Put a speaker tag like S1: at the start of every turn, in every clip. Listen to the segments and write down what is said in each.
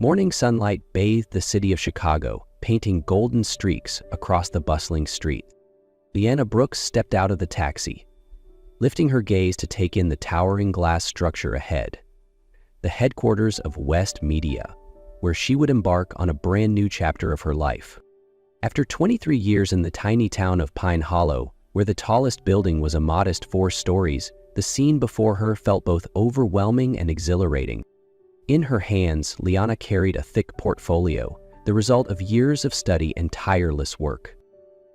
S1: Morning sunlight bathed the city of Chicago, painting golden streaks across the bustling street. Leanna Brooks stepped out of the taxi, lifting her gaze to take in the towering glass structure ahead, the headquarters of West Media, where she would embark on a brand new chapter of her life. After 23 years in the tiny town of Pine Hollow, where the tallest building was a modest 4 stories, the scene before her felt both overwhelming and exhilarating. In her hands, Leanna carried a thick portfolio, the result of years of study and tireless work.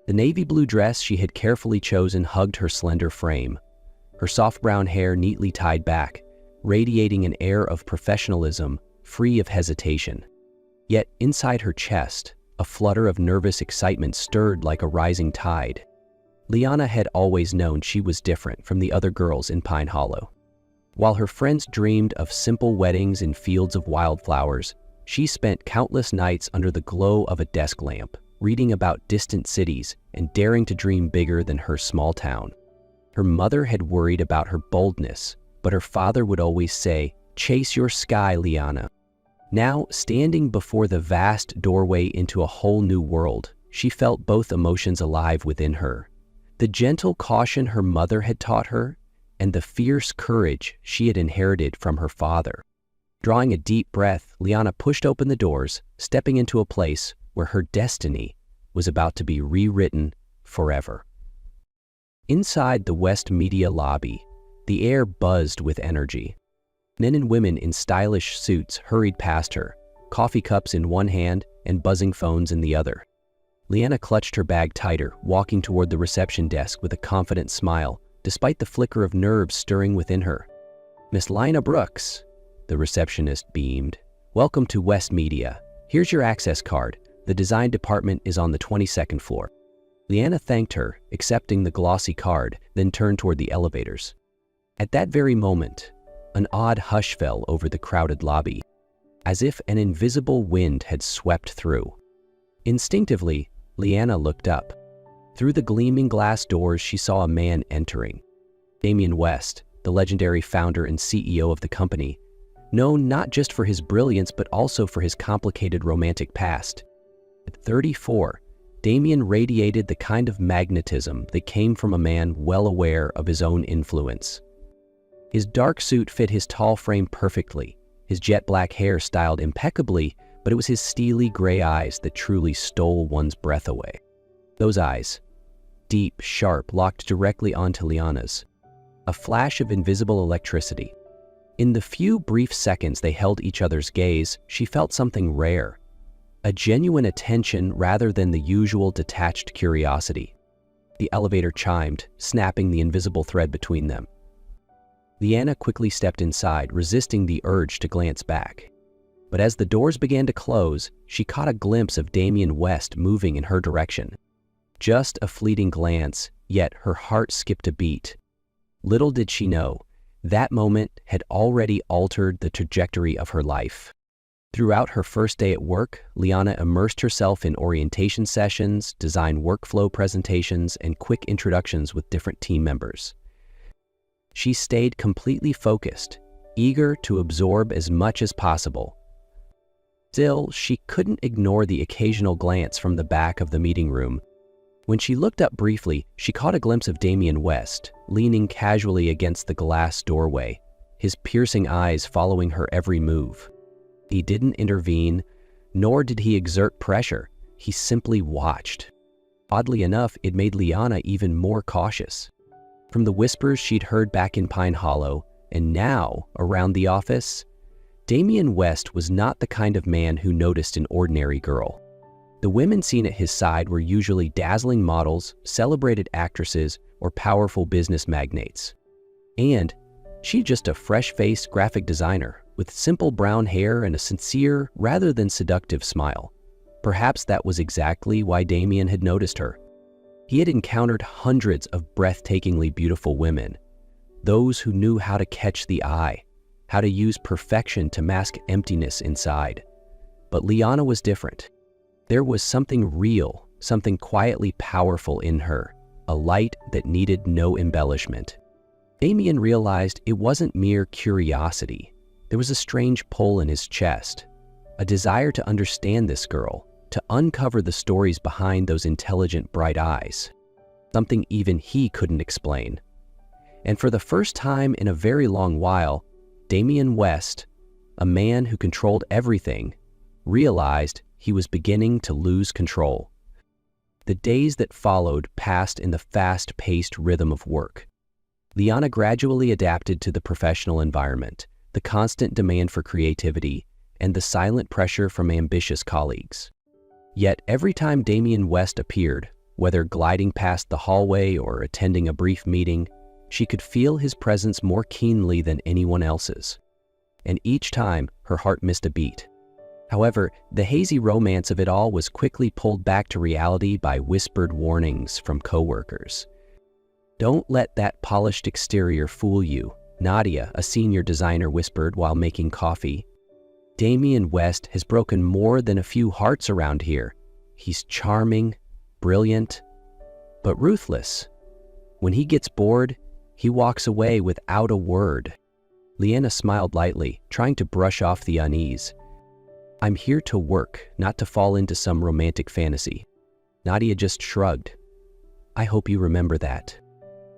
S1: The navy blue dress she had carefully chosen hugged her slender frame, her soft brown hair neatly tied back, radiating an air of professionalism, free of hesitation. Yet inside her chest, a flutter of nervous excitement stirred like a rising tide. Leanna had always known she was different from the other girls in Pine Hollow. While her friends dreamed of simple weddings in fields of wildflowers, she spent countless nights under the glow of a desk lamp, reading about distant cities and daring to dream bigger than her small town. Her mother had worried about her boldness, but her father would always say, "Chase your sky, Leanna." Now, standing before the vast doorway into a whole new world, she felt both emotions alive within her. The gentle caution her mother had taught her, and the fierce courage she had inherited from her father. Drawing a deep breath, Leanna pushed open the doors, stepping into a place where her destiny was about to be rewritten forever. Inside the West Media lobby, the air buzzed with energy. Men and women in stylish suits hurried past her, coffee cups in one hand and buzzing phones in the other. Leanna clutched her bag tighter, walking toward the reception desk with a confident smile, despite the flicker of nerves stirring within her. "Miss Leanna Brooks," the receptionist beamed. "Welcome to West Media. Here's your access card. The design department is on the 22nd floor." Leanna thanked her, accepting the glossy card, then turned toward the elevators. At that very moment, an odd hush fell over the crowded lobby, as if an invisible wind had swept through. Instinctively, Leanna looked up. Through the gleaming glass doors, she saw a man entering. Damian West, the legendary founder and CEO of the company, known not just for his brilliance but also for his complicated romantic past. At 34, Damian radiated the kind of magnetism that came from a man well aware of his own influence. His dark suit fit his tall frame perfectly, his jet black hair styled impeccably, but it was his steely gray eyes that truly stole one's breath away. Those eyes, deep, sharp, locked directly onto Leanna's. A flash of invisible electricity. In the few brief seconds they held each other's gaze, she felt something rare. A genuine attention rather than the usual detached curiosity. The elevator chimed, snapping the invisible thread between them. Leanna quickly stepped inside, resisting the urge to glance back. But as the doors began to close, she caught a glimpse of Damian West moving in her direction. Just a fleeting glance, yet her heart skipped a beat. Little did she know, that moment had already altered the trajectory of her life. Throughout her first day at work, Leanna immersed herself in orientation sessions, design workflow presentations, and quick introductions with different team members. She stayed completely focused, eager to absorb as much as possible. Still, she couldn't ignore the occasional glance from the back of the meeting room. When she looked up briefly, she caught a glimpse of Damian West, leaning casually against the glass doorway, his piercing eyes following her every move. He didn't intervene, nor did he exert pressure. He simply watched. Oddly enough, it made Leanna even more cautious. From the whispers she'd heard back in Pine Hollow, and now around the office, Damian West was not the kind of man who noticed an ordinary girl. The women seen at his side were usually dazzling models, celebrated actresses, or powerful business magnates. And she's just a fresh-faced graphic designer with simple brown hair and a sincere rather than seductive smile. Perhaps that was exactly why Damian had noticed her. He had encountered hundreds of breathtakingly beautiful women, those who knew how to catch the eye, how to use perfection to mask emptiness inside. But Leanna was different. There was something real, something quietly powerful in her, a light that needed no embellishment. Damian realized it wasn't mere curiosity. There was a strange pull in his chest, a desire to understand this girl, to uncover the stories behind those intelligent, bright eyes, something even he couldn't explain. And for the first time in a very long while, Damian West, a man who controlled everything, realized he was beginning to lose control. The days that followed passed in the fast-paced rhythm of work. Liana gradually adapted to the professional environment, the constant demand for creativity, and the silent pressure from ambitious colleagues. Yet every time Damian West appeared, whether gliding past the hallway or attending a brief meeting, she could feel his presence more keenly than anyone else's. And each time, her heart missed a beat. However, the hazy romance of it all was quickly pulled back to reality by whispered warnings from coworkers. "Don't let that polished exterior fool you," Nadia, a senior designer, whispered while making coffee. "Damian West has broken more than a few hearts around here. He's charming, brilliant, but ruthless. When he gets bored, he walks away without a word." Liana smiled lightly, trying to brush off the unease. "I'm here to work, not to fall into some romantic fantasy." Nadia just shrugged. "I hope you remember that."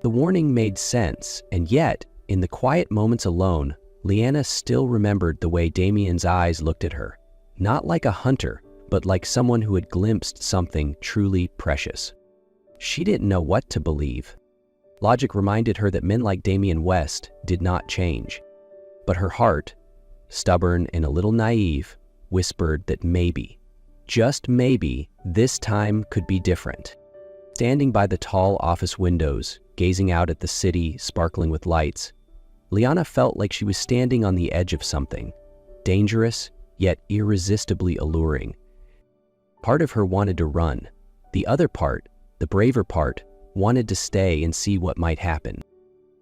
S1: The warning made sense, and yet, in the quiet moments alone, Liana still remembered the way Damian's eyes looked at her, not like a hunter, but like someone who had glimpsed something truly precious. She didn't know what to believe. Logic reminded her that men like Damian West did not change. But her heart, stubborn and a little naive, whispered that maybe, just maybe, this time could be different. Standing by the tall office windows, gazing out at the city sparkling with lights, Liana felt like she was standing on the edge of something, dangerous yet irresistibly alluring. Part of her wanted to run. The other part, the braver part, wanted to stay and see what might happen.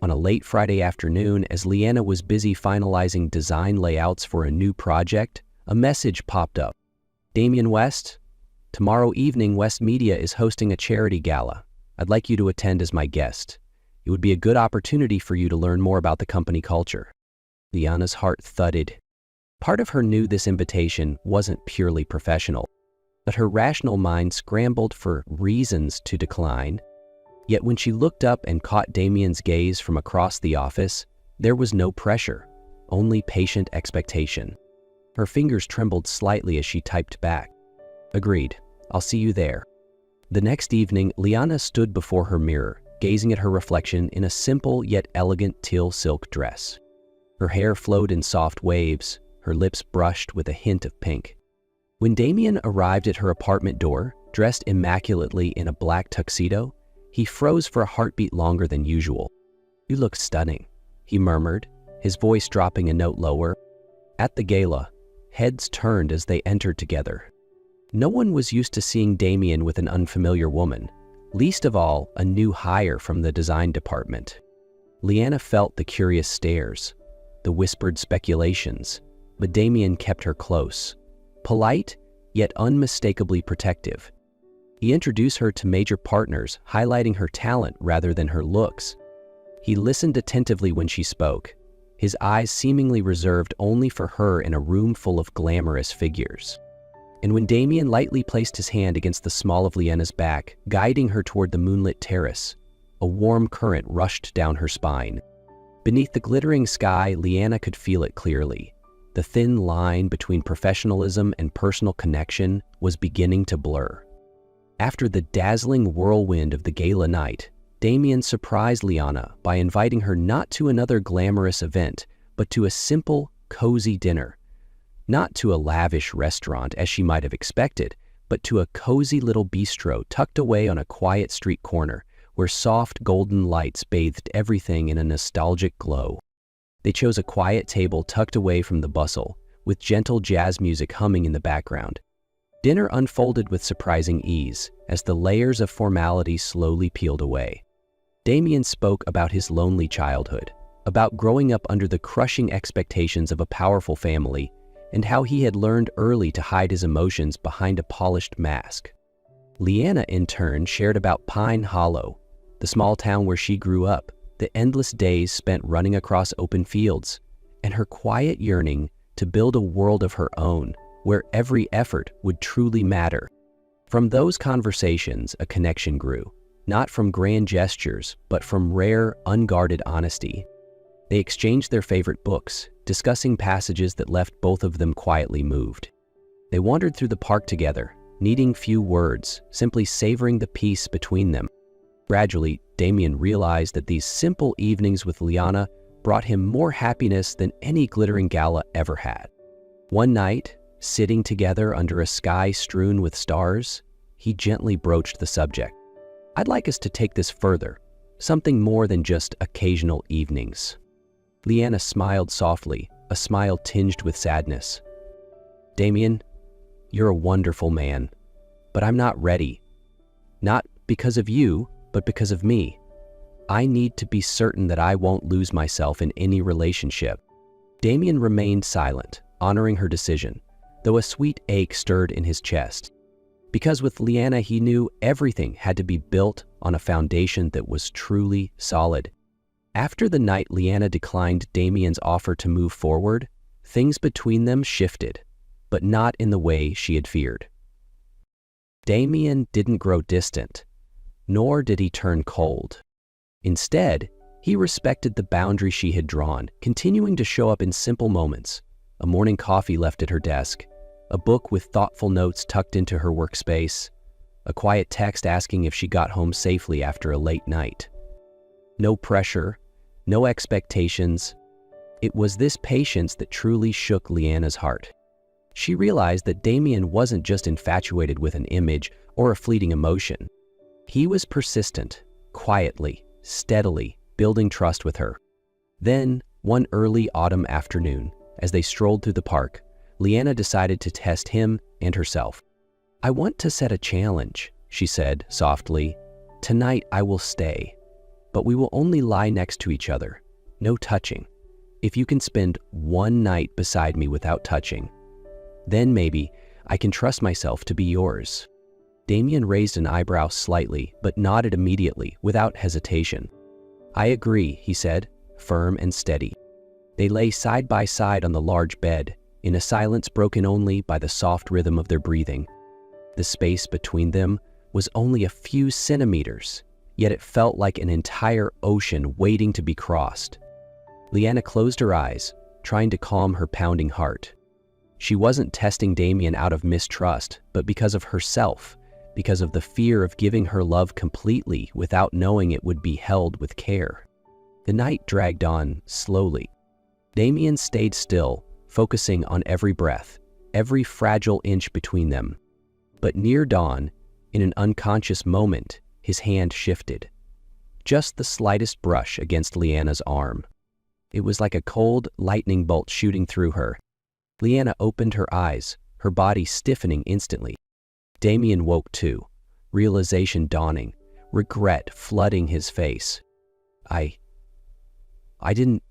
S1: On a late Friday afternoon, as Liana was busy finalizing design layouts for a new project, a message popped up. "Damian West, tomorrow evening West Media is hosting a charity gala. I'd like you to attend as my guest. It would be a good opportunity for you to learn more about the company culture." Liana's heart thudded. Part of her knew this invitation wasn't purely professional, but her rational mind scrambled for reasons to decline. Yet when she looked up and caught Damian's gaze from across the office, there was no pressure, only patient expectation. Her fingers trembled slightly as she typed back, "Agreed, I'll see you there." The next evening, Liana stood before her mirror, gazing at her reflection in a simple yet elegant teal silk dress. Her hair flowed in soft waves, her lips brushed with a hint of pink. When Damian arrived at her apartment door, dressed immaculately in a black tuxedo, he froze for a heartbeat longer than usual. "You look stunning," he murmured, his voice dropping a note lower. At the gala, heads turned as they entered together. No one was used to seeing Damian with an unfamiliar woman, least of all a new hire from the design department. Liana felt the curious stares, the whispered speculations, but Damian kept her close, polite yet unmistakably protective. He introduced her to major partners, highlighting her talent rather than her looks. He listened attentively when she spoke, his eyes seemingly reserved only for her in a room full of glamorous figures. And when Damian lightly placed his hand against the small of Liana's back, guiding her toward the moonlit terrace, a warm current rushed down her spine. Beneath the glittering sky, Liana could feel it clearly. The thin line between professionalism and personal connection was beginning to blur. After the dazzling whirlwind of the gala night, Damian surprised Liana by inviting her not to another glamorous event, but to a simple, cozy dinner. Not to a lavish restaurant as she might have expected, but to a cozy little bistro tucked away on a quiet street corner where soft golden lights bathed everything in a nostalgic glow. They chose a quiet table tucked away from the bustle, with gentle jazz music humming in the background. Dinner unfolded with surprising ease as the layers of formality slowly peeled away. Damian spoke about his lonely childhood, about growing up under the crushing expectations of a powerful family, and how he had learned early to hide his emotions behind a polished mask. Liana, in turn, shared about Pine Hollow, the small town where she grew up, the endless days spent running across open fields, and her quiet yearning to build a world of her own, where every effort would truly matter. From those conversations, a connection grew, not from grand gestures, but from rare, unguarded honesty. They exchanged their favorite books, discussing passages that left both of them quietly moved. They wandered through the park together, needing few words, simply savoring the peace between them. Gradually, Damien realized that these simple evenings with Liana brought him more happiness than any glittering gala ever had. One night, sitting together under a sky strewn with stars, he gently broached the subject. "I'd like us to take this further, something more than just occasional evenings." Liana smiled softly, a smile tinged with sadness. "Damien, you're a wonderful man, but I'm not ready. Not because of you, but because of me. I need to be certain that I won't lose myself in any relationship." Damien remained silent, honoring her decision, though a sweet ache stirred in his chest. Because with Liana, he knew everything had to be built on a foundation that was truly solid. After the night Liana declined Damien's offer to move forward, things between them shifted, but not in the way she had feared. Damien didn't grow distant, nor did he turn cold. Instead, he respected the boundary she had drawn, continuing to show up in simple moments: a morning coffee left at her desk, a book with thoughtful notes tucked into her workspace, a quiet text asking if she got home safely after a late night. No pressure, no expectations. It was this patience that truly shook Liana's heart. She realized that Damien wasn't just infatuated with an image or a fleeting emotion. He was persistent, quietly, steadily, building trust with her. Then, one early autumn afternoon, as they strolled through the park, Liana decided to test him and herself. "I want to set a challenge," she said softly. "Tonight I will stay, but we will only lie next to each other. No touching. If you can spend one night beside me without touching, then maybe I can trust myself to be yours." Damien raised an eyebrow slightly, but nodded immediately, without hesitation. "I agree," he said, firm and steady. They lay side by side on the large bed, in a silence broken only by the soft rhythm of their breathing. The space between them was only a few centimeters, yet it felt like an entire ocean waiting to be crossed. Liana closed her eyes, trying to calm her pounding heart. She wasn't testing Damien out of mistrust, but because of herself, because of the fear of giving her love completely without knowing it would be held with care. The night dragged on slowly. Damien stayed still, focusing on every breath, every fragile inch between them. But near dawn, in an unconscious moment, his hand shifted. Just the slightest brush against Liana's arm. It was like a cold lightning bolt shooting through her. Liana opened her eyes, her body stiffening instantly. Damien woke too, realization dawning, regret flooding his face. I didn't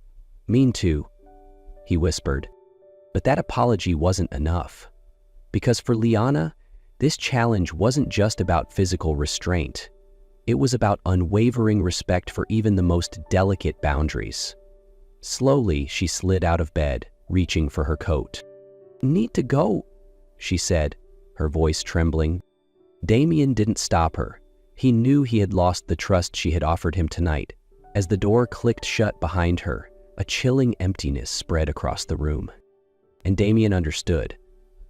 S1: mean to," he whispered. But that apology wasn't enough. Because for Liana, this challenge wasn't just about physical restraint. It was about unwavering respect for even the most delicate boundaries. Slowly, she slid out of bed, reaching for her coat. "Need to go," she said, her voice trembling. Damien didn't stop her. He knew he had lost the trust she had offered him tonight. As the door clicked shut behind her, a chilling emptiness spread across the room. And Damien understood.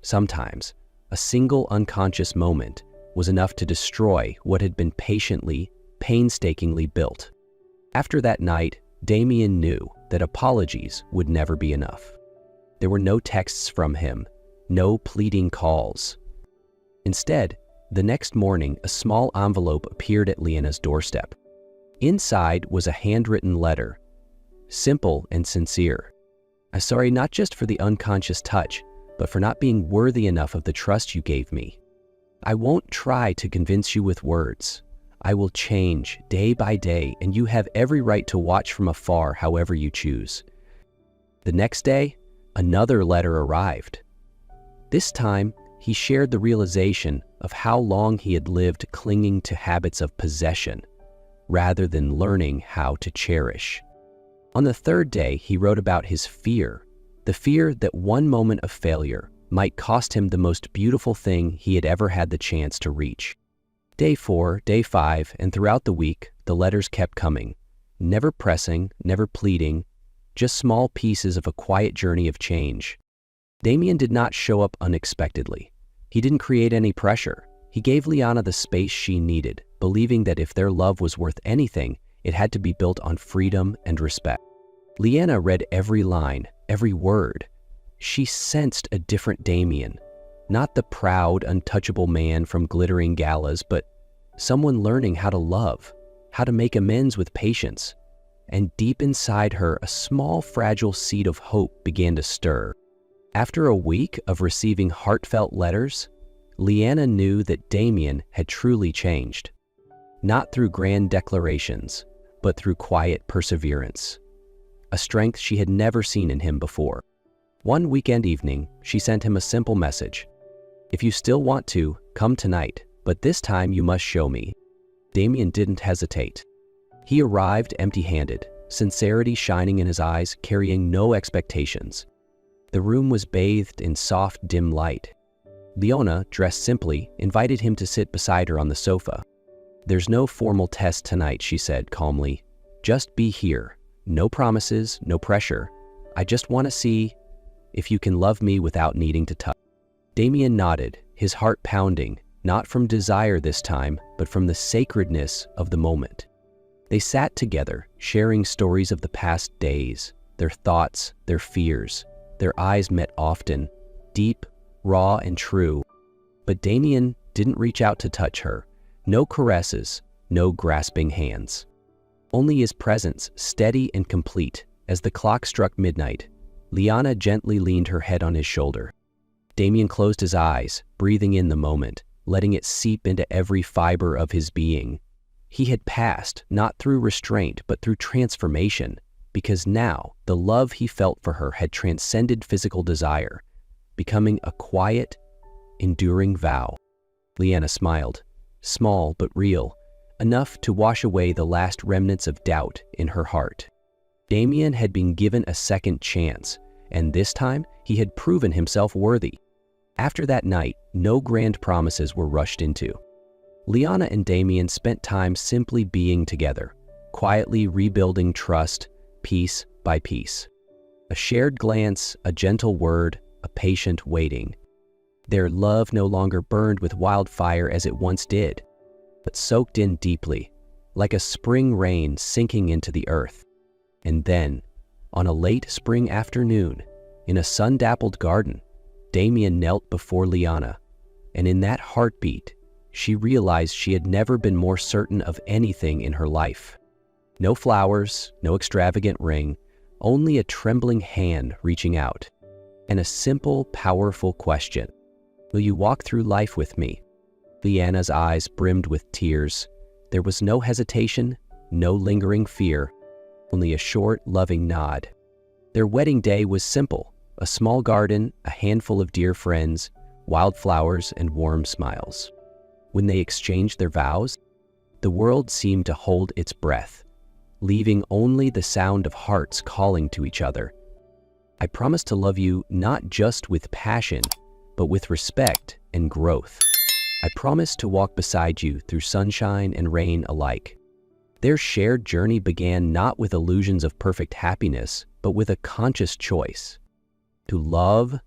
S1: Sometimes, a single unconscious moment was enough to destroy what had been painstakingly built. After that night, Damien knew that apologies would never be enough. There were no texts from him, no pleading calls. Instead, the next morning, a small envelope appeared at Liana's doorstep. Inside was a handwritten letter, simple and sincere. "I'm sorry not just for the unconscious touch, but for not being worthy enough of the trust you gave me. I won't try to convince you with words. I will change day by day, and you have every right to watch from afar however you choose." The next day, another letter arrived. This time, he shared the realization of how long he had lived clinging to habits of possession, rather than learning how to cherish. On the third day, he wrote about his fear, the fear that one moment of failure, might cost him the most beautiful thing he had ever had the chance to reach. Day 4, day 5, and throughout the week, the letters kept coming. Never pressing, never pleading, just small pieces of a quiet journey of change. Damien did not show up unexpectedly. He didn't create any pressure. He gave Liana the space she needed, believing that if their love was worth anything, it had to be built on freedom and respect. Liana read every line, every word. She sensed a different Damien, not the proud, untouchable man from glittering galas, but someone learning how to love, how to make amends with patience. And deep inside her, a small, fragile seed of hope began to stir. After a week of receiving heartfelt letters, Liana knew that Damien had truly changed. Not through grand declarations, but through quiet perseverance. A strength she had never seen in him before. One weekend evening, she sent him a simple message. "If you still want to, come tonight, but this time you must show me." Damien didn't hesitate. He arrived empty-handed, sincerity shining in his eyes, carrying no expectations. The room was bathed in soft, dim light. Leona, dressed simply, invited him to sit beside her on the sofa. "There's no formal test tonight," she said calmly. "Just be here. No promises, no pressure. I just want to see if you can love me without needing to touch." Damien nodded, his heart pounding, not from desire this time, but from the sacredness of the moment. They sat together, sharing stories of the past days, their thoughts, their fears. Their eyes met often, deep, raw, and true. But Damien didn't reach out to touch her. No caresses, no grasping hands. Only his presence, steady and complete. As the clock struck midnight, Liana gently leaned her head on his shoulder. Damien closed his eyes, breathing in the moment, letting it seep into every fiber of his being. He had passed, not through restraint, but through transformation, because now the love he felt for her had transcended physical desire, becoming a quiet, enduring vow. Liana smiled, small but real, enough to wash away the last remnants of doubt in her heart. Damien had been given a second chance, and this time he had proven himself worthy. After that night, no grand promises were rushed into. Liana and Damien spent time simply being together, quietly rebuilding trust, piece by piece. A shared glance, a gentle word, a patient waiting. Their love no longer burned with wildfire as it once did, but soaked in deeply, like a spring rain sinking into the earth. And then, on a late spring afternoon, in a sun-dappled garden, Damien knelt before Liana, and in that heartbeat, she realized she had never been more certain of anything in her life. No flowers, no extravagant ring, only a trembling hand reaching out, and a simple, powerful question. "Will you walk through life with me?" Liana's eyes brimmed with tears. There was no hesitation, no lingering fear, only a short, loving nod. Their wedding day was simple: a small garden, a handful of dear friends, wildflowers, and warm smiles. When they exchanged their vows, the world seemed to hold its breath, leaving only the sound of hearts calling to each other. "I promise to love you not just with passion, but with respect and growth. I promise to walk beside you through sunshine and rain alike." Their shared journey began not with illusions of perfect happiness, but with a conscious choice. To love,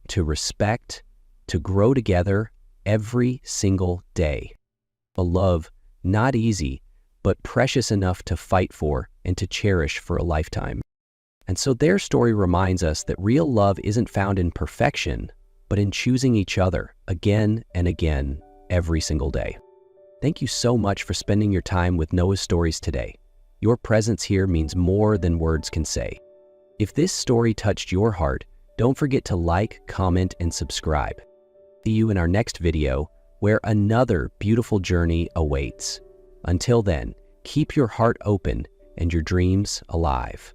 S1: to respect, to grow together every single day. A love not easy, but precious enough to fight for and to cherish for a lifetime. And so their story reminds us that real love isn't found in perfection, but in choosing each other again and again every single day. Thank you so much for spending your time with Noah's Stories today. Your presence here means more than words can say. If this story touched your heart, don't forget to like, comment, and subscribe. See you in our next video, where another beautiful journey awaits. Until then, keep your heart open and your dreams alive.